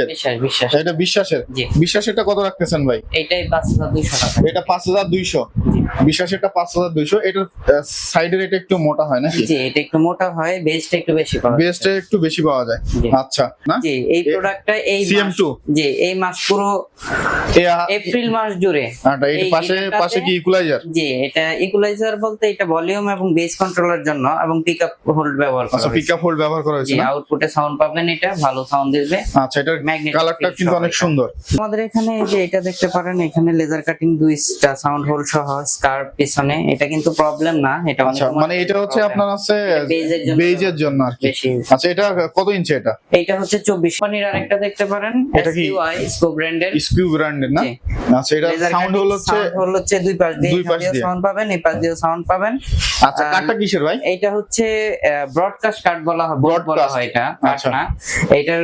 কিসের? বিশ্বাস। এটা বিশ্বাসের। জি। বিশ্বাসেরটা কত রাখতেছেন ভাই? এটাই 5200 টাকা। এটা 5200। জি। বিশ্বাসেরটা 5200। এটার সাইডের এটা একটু মোটা হয় নাকি? জি, এটা একটু মোটা হয়, বেসটা একটু বেশি পাওয়া যায়। বেসটা একটু বেশি পাওয়া যায়। জি। আচ্ছা না? জি, এই প্রোডাক্টটা এই CM2 জি, এই মাস পুরো এপ্রিল মাস জুড়ে। এটা পাশে কি ইকুয়ালাইজার? জি, এটা ইকুয়ালাইজার বলতে এটা ভলিউম এবং বেস কন্ট্রোলের জন্য এবং পিকআপ হোল্ড ব্যবহার করা আচ্ছা, হয়েছে। পিকআপ হোল্ড ব্যবহার করা হয়েছে জি, না? আউটপুটে সাউন্ড পাবেন, এটা ভালো সাউন্ড দিবে। আচ্ছা, এটার Magnetic কালারটা field কিন্তু সহ অনেক এটা। সুন্দর। আমাদের এখানে এই যে এটা দেখতে পারেন, এখানে লেজার কাটিং দুইটা সাউন্ড হোল সহ স্কার পিছনে, এটা কিন্তু প্রবলেম না, এটা অনেক আচ্ছা, মানে এটা হচ্ছে আপনার আছে বেজের জন্য আর কি। বেশি। আচ্ছা, এটা কত ইঞ্চি এটা? এটা হচ্ছে 24 কোম্পানির। আরেকটা দেখতে পারেন, এটা কি স্কো ব্র্যান্ডের। স্কিউ ব্র্যান্ডের না? জি। আচ্ছা, এটা সাউন্ড হচ্ছে দুই পাশ দুই পাশ দিয়ে দিয়ে। সাউন্ড পাবেন, এই পাশ দিয়ে সাউন্ড পাবেন। আচ্ছা, কাঠটা কিসের ভাই? এটা হচ্ছে ব্রডকাস্ট কার্ড বলা হয়, বোর্ড বলা হয়, এটা কাঠ আচ্ছা। না। এটার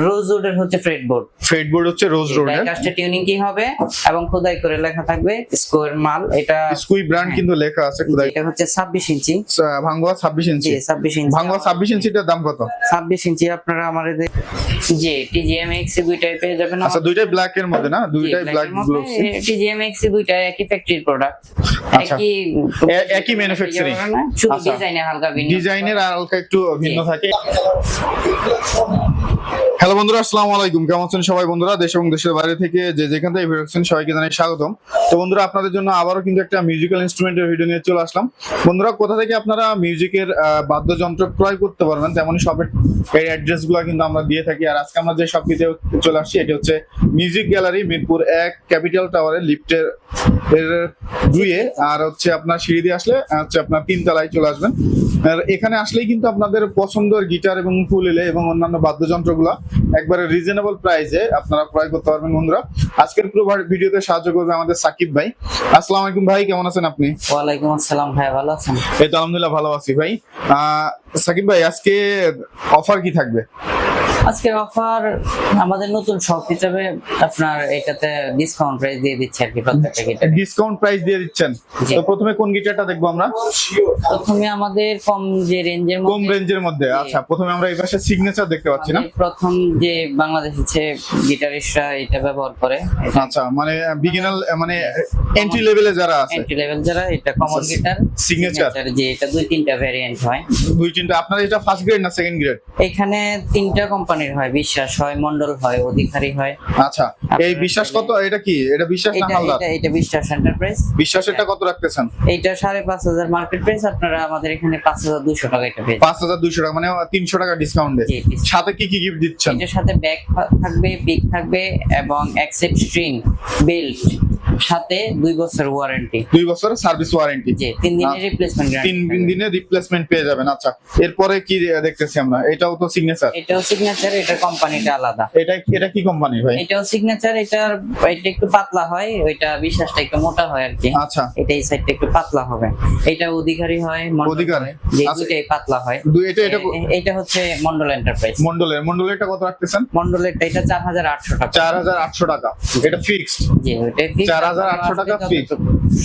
রোজউডের হচ্ছে ফ্রেডবোর্ড। ফ্রেডবোর্ড হচ্ছে রোজ রোডের। কাস্টে টিউনিং কি হবে এবং খোদাই করে লেখা থাকবে স্কোর মাল। এটা স্কুই ব্র্যান্ড কিন্তু লেখা আছে খোদাই। এটা হচ্ছে 26 ইঞ্চি। ভাঙ্গুয়া 26 ইঞ্চি। জি, 26 ইঞ্চি। ভাঙ্গুয়া 26 ইঞ্চিটার দাম কত? 26 ইঞ্চি আপনারা আমাদের জি TGM XC দুইটাই পেয়ে যাবেন। আচ্ছা, দুইটাই ব্ল্যাক এর মধ্যে না? দুইটাই ব্ল্যাক গ্লোভস। TGM XC দুইটাই একই ফ্যাক্টরি প্রোডাক্ট, আচ্ছা। একই ম্যানুফ্যাকচারিং। শুধু আচ্ছা। ডিজাইনে হালকা ভিন্ন। ডিজাইনের হালকা একটু ভিন্ন থাকে। হ্যালো বন্ধুরা, আসসালামু আলাইকুম। কেমন আছেন সবাই বন্ধুরা? দেশ এবং দেশের বাইরে থেকে যে যেখান থেকে ভিডিও দেখছেন সবাইকে জানাই স্বাগতম। তো বন্ধুরা, আপনাদের জন্য আবারও কিন্তু একটা মিউজিক্যাল ইনস্ট্রুমেন্টের ভিডিও নিয়ে চলে আসলাম। বন্ধুরা, কোথা থেকে আপনারা মিউজিকের বাদ্যযন্ত্র ক্রয় করতে পারবেন তেমনই শপের এই অ্যাড্রেস গুলো কিন্তু আমরা দিয়ে থাকি। আর আজকে আমরা যে শপটিতে চলে আসছি, এটি হচ্ছে মিউজিক গ্যালারি, মিরপুর 1 ক্যাপিটাল টাওয়ারের লিফটের 2-এ। আর হচ্ছে আপনার সিঁড়ি দিয়ে আসলে হচ্ছে আপনার 3 তলায় চলে আসবেন। আর এখানে আসলেই কিন্তু আপনাদের পছন্দের গিটার এবং উকুলেলে এবং অন্যান্য বাদ্যযন্ত্রগুলো একবারে রিজনেবল প্রাইসে আপনারা ক্রয় করতে পারবেন। বন্ধুরা, আজকের পুরো ভিডিওতে সাহায্য করবে আমাদের সাকিব ভাই। আসসালামু আলাইকুম ভাই, কেমন আছেন আপনি? ওয়ালাইকুম আসসালাম ভাই, ভালো আছেন? এই তো আলহামদুলিল্লাহ ভালো আছি ভাই। সাকিব ভাই, আজকে অফার কি থাকবে? আজকের অফার আমাদের নতুন শপ হিসেবে আপনার এটাতে ডিসকাউন্ট প্রাইস দিয়ে দিচ্ছে আর কি, প্রত্যেকটা গিটার ডিসকাউন্ট প্রাইস দিয়ে দিচ্ছেন। জি। তো প্রথমে কোন গিটারটা দেখবো আমরা? প্রথমে আমাদের কম যে রেঞ্জের কম রেঞ্জের মধ্যে। আচ্ছা, প্রথমে আমরা এই পাশে সিগনেচার দেখতে পাচ্ছি না? প্রথম যে বাংলাদেশে গিটারিস্টরা এটা ব্যবহার করে। আচ্ছা, মানে বিগিনার মানে এন্ট্রি লেভেলে যারা আছে, এন্ট্রি লেভেল যারা, এটা কমন গিটার সিগনেচার। যে এটা 2-3টা ভ্যারিয়েন্ট হয়। 2-3টা। আপনার এটা ফার্স্ট গ্রেড না সেকেন্ড গ্রেড? এখানে 3টা কোম্পানির হয়, বিশ্বাস হয়, মন্ডল হয়, অধিকারী হয়। আচ্ছা, এই বিশ্বাস কত? এটা কি এটা বিশ্বাস না এটা হালদার? এটা বিশ্বাস এন্টারপ্রাইজ। বিশ্বাসেরটা কত রাখতেছেন? এইটা 5,500 মার্কেট প্রাইস, আপনারা আমাদের এখানে 5,200 টাকা এটা পেয়ে যাবেন। 5200 টাকা, মানে 300 টাকা ডিসকাউন্টে। জি, জি। সাথে কি কি গিফট দিচ্ছেন? এটার সাথে ব্যাগ থাকবে, পিক থাকবে এবং অ্যাকসেপ্ট স্ট্রিং, বেল্ট, সাথে 2 বছর ওয়ারেন্টি। 2 বছরের সার্ভিস ওয়ারেন্টি। জি, 3 দিনের রিপ্লেসমেন্ট গ্যারান্টি। 3 দিনের রিপ্লেসমেন্ট পেয়ে যাবেন। আচ্ছা, এরপরে কি দেখতেছি আমরা? এটাও তো সিগনেচার। এটাও সিগনেচার, এটা কোম্পানিটা আলাদা। এটা কি কোম্পানি ভাই? এটাও সিগনেচার, এটা একটু পাতলা হয়, ওইটা বিশ্বাসটা একটু মোটা হয় আর কি। আচ্ছা, এটা এই সাইডটা একটু পাতলা হবে। এটা অধিকারী হয়, মন্ডল অধিকারী। হয়, যে আচ্ছা। দুটোই পাতলা হয়। এটা এটা হচ্ছে মন্ডল এন্টারপ্রাইজ। মন্ডলেরটা কত রাখতেছেন? মন্ডলেরটা এটা 4,800 টাকা। 4800 টাকা। এটা ফিক্সড। জি, ওইটাই ফিক্স। 4,800 টাকা fixed।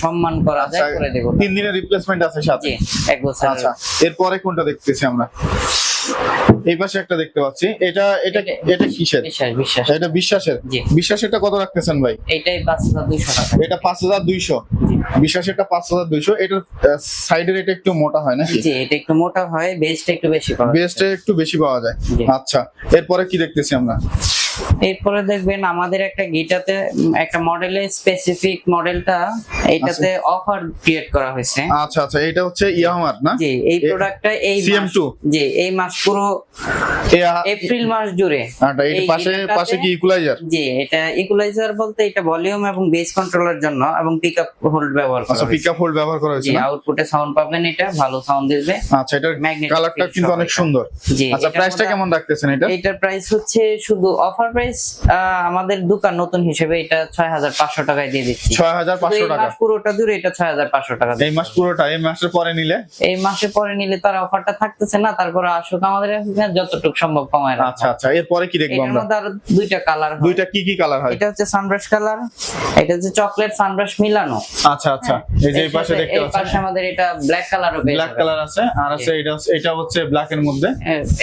সম্মান করা যায় করে দেব। 3 দিনের রিপ্লেসমেন্ট আছে সাথে। জি, 1 বছর। আচ্ছা, এরপরে কোনটা দেখতেছি আমরা? এই পাশে একটা দেখতে পাচ্ছি। এটা কিসের? বিশ্বাস। এটা বিশ্বাসের। জি। বিশ্বাসেরটা কত রাখতেছেন ভাই? এটাই 5,200 টাকা। এটা 5200। জি। বিশ্বাসেরটা 5200। এটার সাইডের এটা একটু মোটা হয় নাকি? জি, এটা একটু মোটা হয়, বেসটা একটু বেশি পাওয়া যায়। বেসটা একটু বেশি পাওয়া যায়। জি। আচ্ছা, এরপরে কি দেখতেছি আমরা? এরপরে দেখবেন আমাদের একটা গিটারতে একটা মডেলের স্পেসিফিক মডেলটা এটাতে অফার ক্রিয়েট করা হয়েছে। আচ্ছা আচ্ছা, এটা হচ্ছে ইয়ামার না? জি, এই প্রোডাক্টটা এই CM2। জি, এই মাস পুরো এপ্রিল মাস জুড়ে। এটা পাশে কি ইকুয়ালাইজার? জি, এটা ইকুয়ালাইজার বলতে এটা ভলিউম এবং বেস কন্ট্রোলের জন্য এবং পিকআপ হোল্ড ব্যবহার করা আচ্ছা, হয়েছে। পিকআপ হোল্ড ব্যবহার করা হয়েছে জি, না? আউটপুটে সাউন্ড পাবেন, এটা ভালো সাউন্ড দিবে। আচ্ছা, এটার Magnetic কালারটা field কিন্তু সহ অনেক এটা। সুন্দর। জি, আচ্ছা, এটার প্রাইসটা মধ্যে কেমন রাখতেছেন এটা? এটার প্রাইস হচ্ছে শুধু অফার প্রাইস আমাদের দোকান নতুন হিসেবে এটা 6500 টাকায় দিয়ে দিচ্ছি। 6500 এই টাকা মাস পুরোটা জুড়ে এটা 6500 টাকা। এই মাস পুরোটা, এই মাসের পরে নিলে এই মাসে পরে নিলে তার অফারটা থাকতেছে না, তারপরে আসুক আমাদের এখানে যতটুকু সম্ভব কমায় রাখবো। আচ্ছা আচ্ছা, এরপরে কি দেখবো এটার আমরা? মধ্যে আরো দুইটা কালার হয়। দুইটা কি কি কালার হয়? এটা হচ্ছে সানব্রাশ কালার, এটা হচ্ছে চকলেট সানব্রাশ মিলানো। আচ্ছা আচ্ছা, এই যে এই পাশে দেখতে এই পাচ্ছেন পাশে আমাদের এটা ব্ল্যাক কালারও পেয়ে ব্ল্যাক যাবেন। কালার আছে, আর আছে এটা হচ্ছে ব্ল্যাক এর মধ্যে।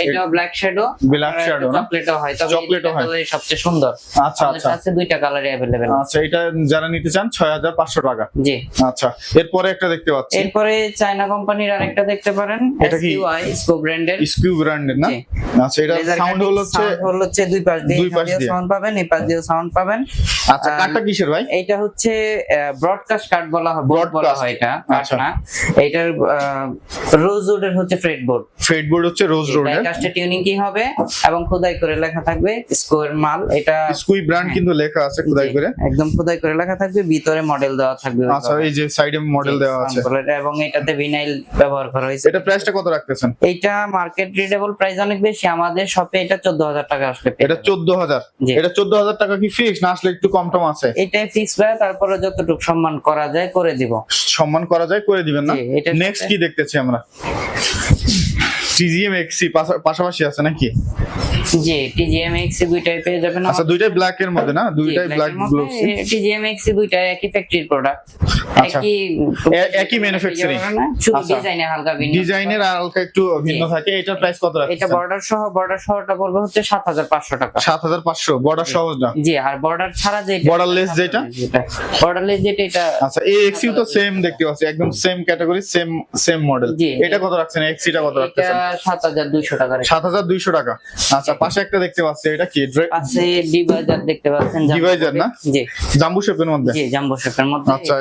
এটা ব্ল্যাক শ্যাডো, Black shadow না? চকলেটও হয়, তবে চকলেটও হয়। কালারই সবচেয়ে সুন্দর। আচ্ছা আচ্ছা আছে দুইটা কালারই अवेलेबल। আচ্ছা, এটা যারা নিতে চান 6500 টাকা। জি। আচ্ছা, এরপরে একটা দেখতে পাচ্ছি, এরপরে চায়না কোম্পানির আরেকটা দেখতে পারেন, এটা কি? SQI স্কো ব্র্যান্ডের। স্কিউ ব্র্যান্ডের না? জি। আচ্ছা, এটা Laser সাউন্ড cutting হলো হচ্ছে sound হচ্ছে দুই পাশ দিয়ে, দুই পাশ এখান দিয়ে দিয়ে। সাউন্ড পাবেন, এই পাশ দিয়ে সাউন্ড পাবেন। আচ্ছা, কাঠটা কিসের ভাই? এইটা হচ্ছে ব্রডকাস্ট কার্ড বলা হয়, বোর্ড বলা Broadcast। হয় এটা, কাঠ আচ্ছা। না। এইটার রোজউডের হচ্ছে ফ্রেড বোর্ড। ফেডবোর্ড হচ্ছে রোজ রোডের। কাস্টে টিউনিং কি হবে এবং খোদাই করে লেখা থাকবে স্কোয়ার মাল। এটা স্কুই ব্র্যান্ড কিন্তু লেখা আছে খোদাই জি, করে। একদম খোদাই করে লেখা থাকবে, ভিতরে মডেল দেওয়া থাকবে। আচ্ছা, এই যে সাইডে মডেল দেওয়া আছে। এবং এটাতে ভিনাইল ব্যবহার করা হয়েছে। এটা প্রাইসটা কত রাখতেছেন? এইটা মার্কেট রিডেবল প্রাইস অনেক বেশি, আমাদের শপে এটা 14000 টাকা আসলে পেয়ে এটা যাবেন। 14000। জি। এটা 14000 টাকা কি ফিক্স না আসলে একটু কম টম আছে? এটাই ফিক্স ভাই, তারপরে যতটুকু সম্মান করা যায় করে দিব। সম্মান করা যায় করে দিবেন না? জি, এটার নেক্সট সাথে- কি দেখতেছি আমরা? TGM XC পাশাপাশি আছে নাকি? জি, TGM XC দুইটাই পেয়ে যাবেন। আচ্ছা, দুইটাই ব্ল্যাক এর মধ্যে না? দুইটাই ব্ল্যাক গ্লোভস। TGM XC দুইটাই একই ফ্যাক্টরির প্রোডাক্ট, আচ্ছা। একই manufacturing। শুধু আচ্ছা। ডিজাইনে হালকা ভিন্ন। ডিজাইনের আর হালকা একটু ভিন্ন থাকে। এটার প্রাইস কত এটা রাখছেন? বর্ডার সহটা পড়বে হচ্ছে 7500 টাকা। 7500 বর্ডার সহজ না? জি, আর বর্ডার ছাড়া যে Borderless যেটা? বর্ডারলেস যেটা এটা আচ্ছা, এই XC তো সেম দেখতে পাচ্ছি, একদম সেম ক্যাটাগরি, সেম মডেল। জি। এটা কত রাখছেন? XC টা কত এটা রাখতেছেন? 7200 টাকা। 7200 টাকা। আচ্ছা, পাশে একটা দেখতে পাচ্ছি, এটা কি? আছে ডিভাইজার দেখতে পাচ্ছেন, Divisor না? জি জাম্বু শেপের মধ্যে? জি, জাম্বো শেপের মধ্যে। আচ্ছা,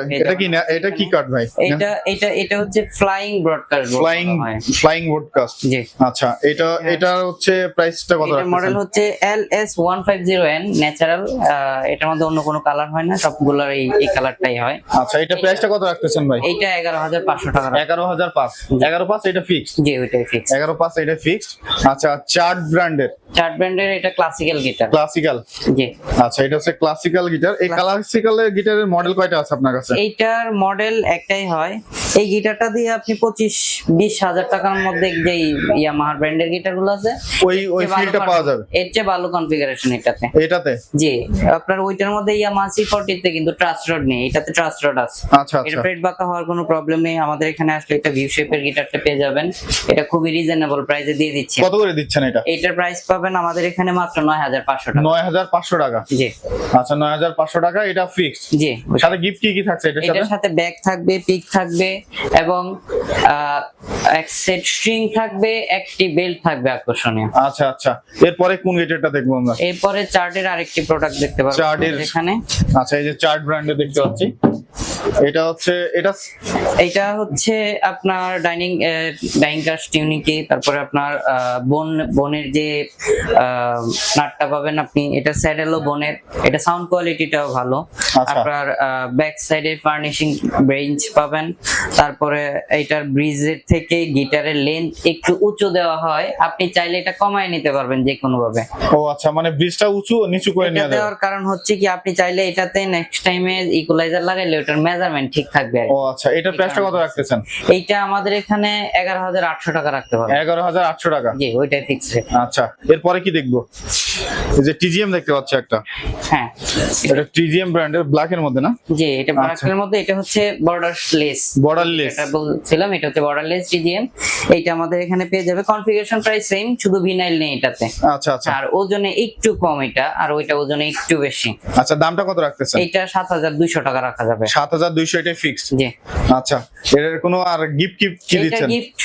এটা কি কাট ভাই? এটা হচ্ছে ফ্লাইং ব্রডকাস্ট। Flying broadcast. জি। আচ্ছা, এটা হচ্ছে প্রাইসটা কত এটার মডেল রাখছেন? হচ্ছে LS150N ন্যাচারাল। এটার মধ্যে অন্য কোনো কালার হয় না, সবগুলোর এই কালারটাই হয়। আচ্ছা, এটা প্রাইসটা কত রাখতেছেন ভাই? এইটা 11500 টাকা। 11500 এটা ফিক্সড। জি, ওইটাই ফিক্স। 11500 এটা ফিক্সড। আচ্ছা, চার্ট ব্র্যান্ডের চার্ট ব্র্যান্ডের এটা ক্লাসিক্যাল গিটার। ক্লাসিক্যাল। জি। আচ্ছা, এটা হচ্ছে ক্লাসিক্যাল গিটার। এই ক্লাসিক্যাল গিটারের মডেল কয়টা আছে আপনার কাছে? এইটার মডেল একটাই হয়। এই গিটারটা দিয়ে আপনি 25-20 হাজার টাকার মধ্যে যে ইয়ামাহা ব্র্যান্ডের গিটার গুলো আছে, ওই ফিলটা পাওয়া যাবে এর চেয়ে ভালো কনফিগারেশন এটাতে। এটাতে? জি, আপনার ওইটার মধ্যে ইয়ামাহা C40 তে কিন্তু ট্রাস্ট রড নেই, এটাতে ট্রাস্ট রড আছে। আচ্ছা এটা আচ্ছা ফ্রেট বাঁকা হওয়ার কোনো প্রবলেম নেই। আমাদের এখানে আসলে একটা ভিউ শেপের গিটারটা পেয়ে যাবেন, এটা খুবই রিজনেবল প্রাইসে দিয়ে দিচ্ছি। কত করে দিচ্ছেন এটা? এটার প্রাইস পাবেন আমাদের এখানে মাত্র 9500 টাকা। 9500 টাকা। জি। আচ্ছা, 9500 টাকা, এটা ফিক্সড। জি, সাথে গিফট কি থাকছে এটার সাথে? এটার সাথে ব্যাগ থাকবে, পিক থাকবে এবং এক সেট স্ট্রিং থাকবে, একটি বেল্ট থাকবে আকর্ষণীয়। আচ্ছা আচ্ছা, এরপরে কোন গিটারটা দেখবো আমরা? এরপরে চার্টের আরেকটি প্রোডাক্ট দেখতে পারবেন চার্টের এখানে। আচ্ছা, এই যে চার্ট ব্র্যান্ডের দেখতে পাচ্ছি, এটা হচ্ছে আপনার ডাইনিং কাস্ট টিউনিকি, তারপরে আপনার বোনের যে নাটটা পাবেন আপনি, এটা স্যাডেলও বোনের, এটা সাউন্ড কোয়ালিটিটাও ভালো। আচ্ছা। আপনার ব্যাক সাইডে ফার্নিশিং বেঞ্চ পাবেন, তারপরে এইটার ব্রিজের থেকে গিটারের লেন্থ একটু উঁচু দেওয়া হয়, আপনি চাইলে এটা কমায় নিতে পারবেন যে কোনো ভাবে। ও আচ্ছা, মানে ব্রিজটা উঁচু নিচু করে এটা নেওয়া যাবে। দেওয়ার কারণ হচ্ছে কি, আপনি চাইলে এটাতে নেক্সট টাইমে ইকুয়ালাইজার লাগাইলে ওটার মেজারমেন্ট ঠিক থাকবে আর কি। ও আচ্ছা, এটার প্রাইসটা কত রাখতেছেন? এইটা আমাদের এখানে 11800 টাকা রাখতে পারবেন। 11800 টাকা। জি, ওইটাই ফিক্স রেট। আচ্ছা, এরপরে কি দেখবো? এই যে TGM দেখতে পাচ্ছি একটা, হ্যাঁ, এটা TGM ব্র্যান্ডের ব্ল্যাক এর মধ্যে না? জি, এটা ব্ল্যাকের মধ্যে। এটা হচ্ছে বর্ডারলেস। বর্ডারলেস। এটা বলছিলাম, এটা হচ্ছে বর্ডারলেস TGM। এইটা আমাদের এখানে পেয়ে যাবে। কনফিগারেশন প্রাইস সেম, শুধু ভিনাইল নেই এটাতে। আচ্ছা আচ্ছা আর ওজনে একটু কম এটা, আর ওইটা ওজনে একটু বেশি। আচ্ছা, দামটা কত রাখতেছেন? এইটা 7200 টাকা রাখা যাবে। 7200, এটাই ফিক্সড। জি। আচ্ছা, এর কোনো আর গিফট কি এটা দিচ্ছেন? গিফট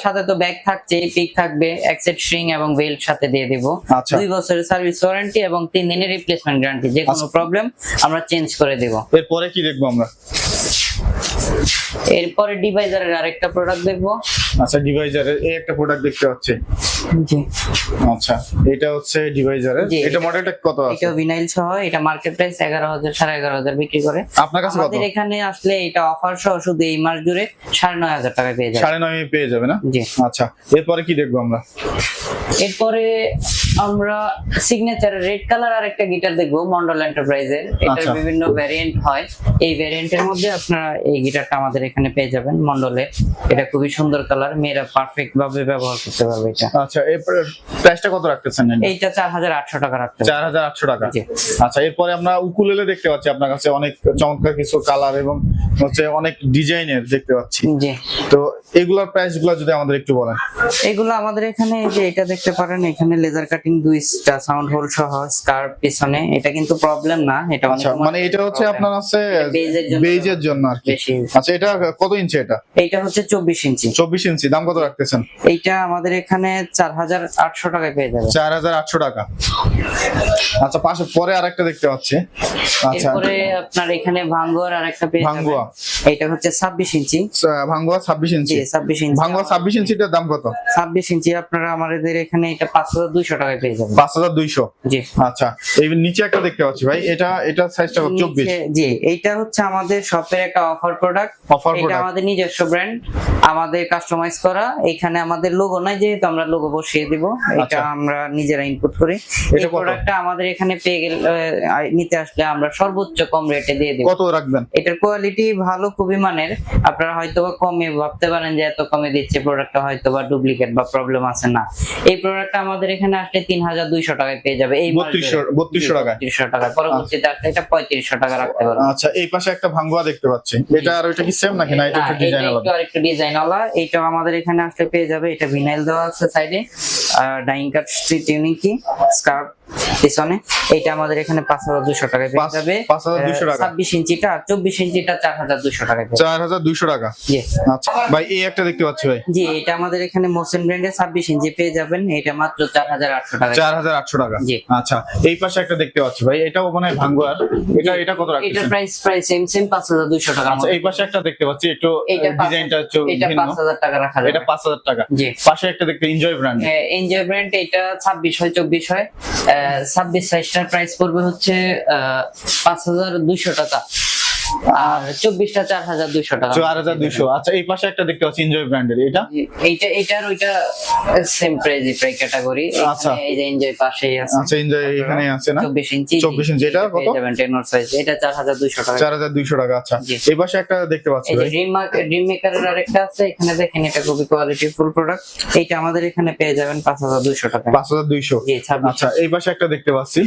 সাথে তো ব্যাগ থাকছে, পিক থাকবে, এক সেট স্ট্রিং এবং বেল্ট সাথে দিয়ে দেব। আচ্ছা। 2 বছরের সার্ভিস ওয়ারেন্টি এবং 3 দিনের রিপ্লেসমেন্ট গ্যারান্টি। যে কোনো প্রবলেম আমরা চেঞ্জ করে দেব। এরপরে কি দেখবো আমরা? এরপরে ডিভাইজারের আরেকটা প্রোডাক্ট দেখবো। আচ্ছা ডিভাইজারের এই একটা প্রোডাক্ট দেখতে পাচ্ছি। জি আচ্ছা এটা হচ্ছে ডিভাইজারের, জি, এটা মডেলটা কত আছে? এটা ভিনাইল সহ, এটা মার্কেট প্রাইস 11,000 11,500 বিক্রি করে। আপনার কাছে কত? আমাদের এখানে আসলে এটা অফার সহ শুধু এই মাস জুড়ে 9,500 টাকায় পেয়ে যাবে। 9.5 পেয়ে যাবে না? জি। আচ্ছা এরপরে কি দেখবো আমরা? এরপরে আমরা সিগনেচার রেড কালার আর একটা গিটার দেখবো মন্ডল এন্টারপ্রাইজের। এটার আচ্ছা। বিভিন্ন ভ্যারিয়েন্ট হয়, এই ভ্যারিয়েন্টের মধ্যে আপনারা এই গিটারটা আমাদের এখানে পেয়ে যাবেন মন্ডলের। এটা খুবই সুন্দর কালার, মেয়েরা পারফেক্ট ভাবে ব্যবহার করতে পারবে এটা। আচ্ছা এরপরে প্রাইসটা কত রাখতেছেন? এইটা 4,800 টাকা রাখতে হবে। 4,800 টাকা। জি। আচ্ছা এরপরে আমরা উকুলেলে দেখতে পাচ্ছি আপনার কাছে অনেক চমৎকার কিছু কালার এবং হচ্ছে অনেক ডিজাইনের দেখতে পাচ্ছি। জি, তো এগুলার প্রাইস গুলো যদি আমাদের একটু বলেন। এগুলো আমাদের এখানে এই যে এটা দেখতে পারেন, এখানে লেজার কাটিং 2টা সাউন্ড হোল সহ স্কার্প পিছনে, এটা কিন্তু প্রবলেম না। এটা অনেক আচ্ছা মানে এটা হচ্ছে আপনার আছে বেজের জন্য আর কি। বেশি। আচ্ছা এটা কত ইঞ্চি? এটা এইটা হচ্ছে 24 ইঞ্চি। 24 ইঞ্চি। দাম কত রাখতেছেন? এইটা আমাদের এখানে 4,800 টাকায় পেয়ে যাবে। 4,800 টাকা। আচ্ছা পাশে পরে আরেকটা দেখতে পাচ্ছি। আচ্ছা এরপরে আপনার এখানে ভাঙ্গুয়ার আরেকটা পেয়ে যাবেন। ভাঙ্গুয়া। এটা হচ্ছে 26 ইঞ্চি। ভাঙ্গুয়া 26 ইঞ্চি। জি 26 ইঞ্চি। ভাঙ্গুয়া 26 ইঞ্চিটার দাম কত? 26 ইঞ্চি আপনারা আমাদের এখানে এটা 5,200 টাকায় পেয়ে যাবেন। 5,200। জি। আচ্ছা এই নিচে একটা দেখতে পাচ্ছি ভাই, এটা সাইজটা 24। জি এইটা হচ্ছে আমাদের শপের একটা অফার প্রোডাক্ট। অফার এটা প্রোডাক্ট। আমাদের নিজস্ব ব্র্যান্ড, আমাদের কাস্টমাইজ করা। এখানে আমাদের লোগো নাই, যেহেতু আমরা লোগো বসিয়ে দিব, এটা আচ্ছা। আমরা নিজেরা ইনপুট করি। এই এটা কত? প্রোডাক্টটা আমাদের এখানে পেয়ে গেলে নিতে আসলে আমরা সর্বোচ্চ কম রেটে দিয়ে দেব। কত রাখবেন? এটার কোয়ালিটি ভালো, খুবই মানের। আপনারা হয়তোবা কমে ভাবতে পারেন যে এত কমে দিচ্ছে, প্রোডাক্টটা হয়তোবা ডুপ্লিকেট বা প্রবলেম আছে না। এই প্রোডাক্টটা আমাদের এখানে আসলে 3,200 টাকায় পেয়ে যাবে। এই 3200 টাকায়। 3200 টাকা। পরবর্তীতে আসলে এটা 3500 টাকা রাখতে পারবেন। আচ্ছা এই পাশে একটা ভাঙ্গুয়া দেখতে পাচ্ছি, এটা আর ওইটা কি সেম নাকি? না এটা একটু ডিজাইন আলাদা। আরেকটু ডিজাইন আলাদা। এইটাও আমাদের এখানে আসলে পেয়ে যাবে। এটা ভিনাইল দেওয়া আছে সাইডে, ডাইং কাট স্ট্রিট টিউনিং কি স্কার্প পিছনে। এটা আমাদের এখানে 5,200 টাকায় পেয়ে যাবে। 5,200 টাকা। 26 ইঞ্চিটা আর 24 ইঞ্চিটা 4,200 টাকায় পেয়ে যাবে। 4,200 টাকা। জি। আচ্ছা ভাই এই একটা দেখতে পাচ্ছি ভাই, জি এটা আমাদের এখানে মোসেন ব্র্যান্ডের 26 ইঞ্চি পেয়ে যাবেন। এটা মাত্র 4,800 টাকা। 4,800 টাকা। জি। আচ্ছা এই পাশে একটা দেখতে পাচ্ছি ভাই, এটাও মনে হয় ভাঙ্গুয়ার। এটা কত এটা রাখতেছেন? প্রাইস সেম 5,200 টাকা। আচ্ছা এই পাশে একটা দেখতে পাচ্ছি, একটু এটা ডিজাইনটা একটু এটা ভিন্ন। 5,000 টাকা রাখা যাবে। এটা 5,000 টাকা। জি। পাশে একটা দেখতে এনজয় ব্র্যান্ড। এনজয় ব্র্যান্ড, এটা 26 হয় 24 হয়। 26 সাইজটার প্রাইস পড়বে হচ্ছে 5,200 টাকা, আর 24টা 4,200 টাকা। 4,200। আচ্ছা এই পাশে একটা দেখতে পাচ্ছি এনজয় ব্র্যান্ডের, এটা এইটার ওইটা সেম প্রাইস ক্যাটাগরি। আচ্ছা। এই যে এনজয় পাশেই আছে। আচ্ছা এনজয় এখানে আছে না? 24 ইঞ্চি। 24 ইঞ্চি। এটা কত? 10 সাইজ। এটা 4,200 টাকা। 4,200 টাকা। আচ্ছা জি। এই পাশে একটা দেখতে পাচ্ছি এই যে ভাই, ড্রিম মেকারের আরেকটা আছে এখানে, দেখেন এটা খুবই কোয়ালিটি ফুল প্রোডাক্ট। এইটা আমাদের এখানে পেয়ে যাবেন 5,200 টাকা। 5,200। জি 26। আচ্ছা এই পাশে একটা দেখতে পাচ্ছি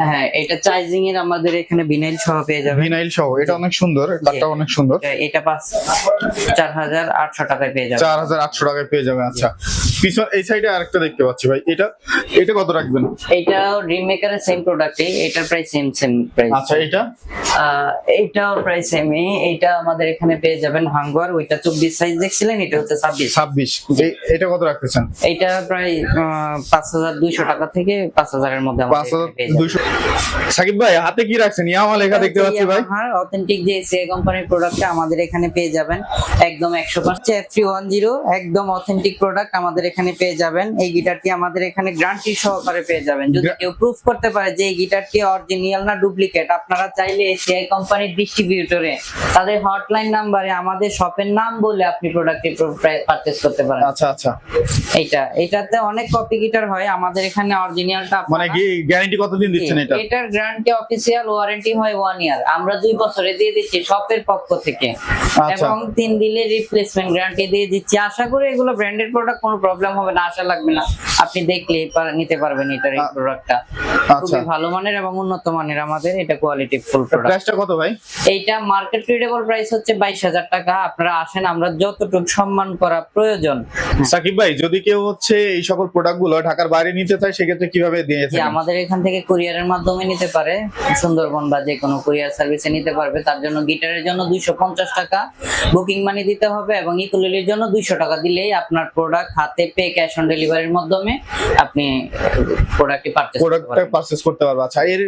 হ্যাঁ এটা চার্জিং এর আমাদের এখানে ভিনাইল সহ পেয়ে যাবেন। ভিনাইল সহ, এটা অনেক সুন্দর, কাঠটা অনেক সুন্দর। এটা 4,800 টাকায় পেয়ে যাবেন। 4,800 টাকায় পেয়ে যাবে। আচ্ছা পিছন এই সাইডে আরেকটা দেখতে পাচ্ছি ভাই, এটা কত রাখবেন? এটাও ড্রিম মেকারের সেম প্রোডাক্টই, এটার প্রাইস সেম প্রাইস। আচ্ছা এইটাও প্রাইস সেমই। এইটা আমাদের এখানে পেয়ে যাবেন ভাঙ্গুয়ার, ওইটা 24 সাইজ দেখছিলেন, এটা হচ্ছে 26। এটা কত রাখতেছেন? এইটা প্রায় 5,200 টাকা থেকে 5,000 এর মধ্যে আমাদের এখানে পেয়ে যাবেন। 5,200। সাকিব ভাই হাতে কি রাখছেন? ইয়ামা লেখা দেখতে পাচ্ছি ভাই। ইয়ামাহার অথেন্টিক যে এসিআই কোম্পানির প্রোডাক্টটা আমাদের এখানে পেয়ে যাবেন একদম 100% F310 একদম অথেন্টিক প্রোডাক্ট আমাদের এখানে পেয়ে যাবেন। এই গিটারটি আমাদের এখানে গ্যারান্টি সহকারে পেয়ে যাবেন। যদি কেউ প্রুফ করতে পারে যে এই গিটারটি অরিজিনাল না ডুপ্লিকেট, আপনারা চাইলে এসিআই কোম্পানির ডিস্ট্রিবিউটরে তাদের হটলাইন নাম্বারে আমাদের শপের নাম বলে আপনি প্রোডাক্টটি পারচেজ করতে পারেন। আচ্ছা এটাতে অনেক কপি গিটার হয়, আমাদের এখানে অরিজিনালটা মানে কি গ্যারান্টি কতদিন দিচ্ছেন এটা? এটার গ্যারান্টি অফিসিয়াল ওয়ারেন্টি হয় 1 ইয়ার, আমরা 2 বছরে দিয়ে দিচ্ছি শপের পক্ষ থেকে, আচ্ছা। এবং 3 দিনের রিপ্লেসমেন্ট গ্যারান্টি দিয়ে দিচ্ছি। আশা করি এগুলো ব্র্যান্ডেড প্রোডাক্ট, কোনো প্রবলেম হবে না, আশা লাগবে না, আপনি দেখলে নিতে পারবেন এটার এই প্রোডাক্টটা। খুবই ভালো মানের এবং উন্নত মানের আমাদের এটা কোয়ালিটি ফুল প্রোডাক্ট। প্রাইসটা কত ভাই? এইটা মার্কেট রিডেবল প্রাইস হচ্ছে 22,000 টাকা। আপনারা আসেন, আমরা যতটুকু সম্মান করা প্রয়োজন। সাকিব ভাই যদি কেউ হচ্ছে এই সকল প্রোডাক্ট গুলো ঢাকার বাইরে নিতে চায় সেক্ষেত্রে কিভাবে দিয়ে যে থাকেন? আমাদের এখান থেকে কুরিয়ারের মাধ্যমে নিতে পারে, সুন্দরবন বা যে কোনো কুরিয়ার সার্ভিসে নিতে পারবে। তার জন্য গিটারের জন্য 250 টাকা বুকিং মানি দিতে হবে, এবং ইকুলেলের জন্য 200 টাকা দিলেই আপনার প্রোডাক্ট হাতে পেয়ে ক্যাশ অন ডেলিভারির মাধ্যমে আপনি প্রোডাক্টটি পারচেজ করতে পারবেন। পারচেজ করতে পারবে। আচ্ছা, এর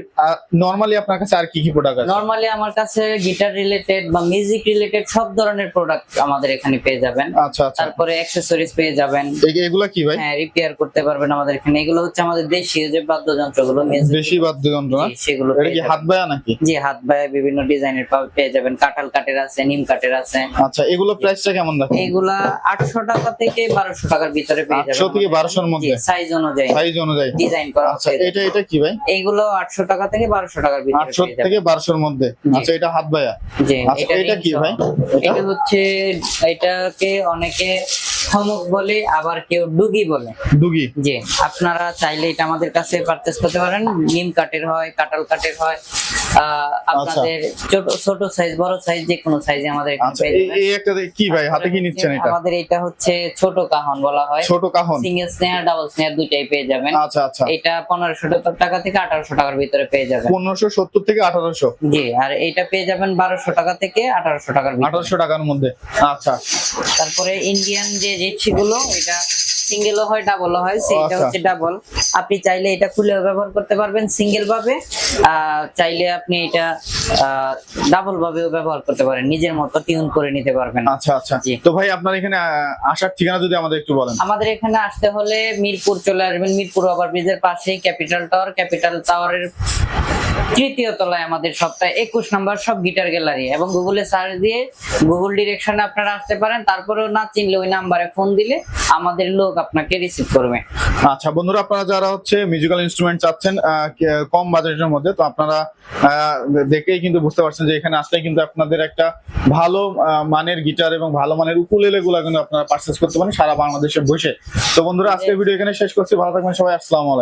নরমালি আপনার কাছে আর কি কি প্রোডাক্ট আছে? নরমালি আমার কাছে গিটার রিলেটেড বা মিউজিক রিলেটেড সব ধরনের প্রোডাক্ট আমাদের এখানে পেয়ে যাবেন। আচ্ছা আচ্ছা, তারপরে অ্যাকসেসরিজ পেয়ে যাবেন। এগুলা কি ভাই? হ্যাঁ, রিপেয়ার করতে পারবেন আমাদের এখানে। এগুলো হচ্ছে আমাদের দেশীয় যে বাদ্যযন্ত্রগুলো, music দেশি বাদ্যযন্ত্র না? জি, সেগুলো এটা পেয়ে কি যাবেন। হাত বায়া নাকি? জি, হাত বায় বিভিন্ন ডিজাইনের পেয়ে যাবেন। কাঁঠাল কাঠের আছে, নিম কাঠের আছে। আচ্ছা, এগুলো প্রাইসটা কেমন দেখেন? এইগুলা 800 টাকা থেকে 1200 টাকার ভিতরে পেয়ে যাবেন। 800 থেকে 1200 এর মধ্যে? সাইজ অনুযায়ী সাইজ অনুযায়ী ডিজাইন করা আচ্ছা, আছে। এটা কি ভাই? এইগুলো 800 টাকা থেকে 1200 টাকার ভিতরে 800 পেয়ে যাবেন। থেকে 1200 এর মধ্যে। জি। আচ্ছা, এটা হাত বায়া? জি, আচ্ছা, এটা কি ভাই? এটা হচ্ছে, এটাকে অনেকে থমক বলে, আবার কেউ ডুগি বলে। দুগি? জি, আপনারা চাইলে এটা আমাদের কাছে পারচেজ করতে পারেন। নিম কাঠের হয়, কাঁঠাল কাঠের হয়। আপনাদের ছোট সাইজ, বড় সাইজ, যে কোনো সাইজে আমাদের এখানে আচ্ছা, পেয়ে যাবেন। এই একটা কি ভাই হাতে কি নিচ্ছেন এটা? আমাদের এটা হচ্ছে ছোট কাহন বলা হয়। ছোট কাহন? সিঙ্গেল স্নেয়ার, ডাবল স্নেয়ার দুইটাই পেয়ে যাবেন। আচ্ছা আচ্ছা, এটা 1570 টাকা থেকে 1800 টাকার ভিতরে পেয়ে যাবেন। 1570 থেকে 1800? জি, আর এটা পেয়ে যাবেন 1200 টাকা থেকে 1800 টাকার ভিতরে। 1800 টাকার মধ্যে। আচ্ছা, তারপরে ইন্ডিয়ান যে জিপসি গুলো, এটা সিঙ্গেলও হয়, ডাবলও হয়। সেটা আচ্ছা। হচ্ছে ডাবল। আপনি চাইলে এটা খুলেও ব্যবহার করতে পারবেন সিঙ্গেল ভাবে, চাইলে আপনি এটা ডাবল ভাবেও ব্যবহার করতে পারেন, নিজের মতো টিউন করে নিতে পারবেন। আচ্ছা আচ্ছা। জি। তো ভাই আপনার এখানে আসার ঠিকানা যদি আমাদের একটু বলেন। আমাদের এখানে আসতে হলে মিরপুর চলে আসবেন। মিরপুর ওভারব্রিজের পাশেই ক্যাপিটাল টাওয়ার। ক্যাপিটাল টাওয়ারের 3য় তলায় আমাদের সবটা 21 নম্বর সব গিটার গ্যালারি, এবং গুগলে সার্চ দিয়ে গুগল ডিরেকশনে আপনারা আসতে পারেন। তারপরেও না চিনলে ওই নাম্বারে ফোন দিলে আমাদের লোক আপনাকে রিসিভ করবে। আচ্ছা বন্ধুরা, আপনারা যারা হচ্ছে মিউজিক্যাল ইনস্ট্রুমেন্ট চাচ্ছেন কম বাজেটের মধ্যে, তো আপনারা দেখেই কিন্তু বুঝতে পারছেন যে এখানে আসলে কিন্তু আপনাদের একটা ভালো মানের গিটার এবং ভালো মানের উকুলেলে গুলা কিন্তু আপনারা পারচেজ করতে পারেন সারা বাংলাদেশে বসে। তো বন্ধুরা, আজকের ভিডিও এখানে শেষ করছি। ভালো থাকবেন সবাই, আসসালামু আলাইকুম।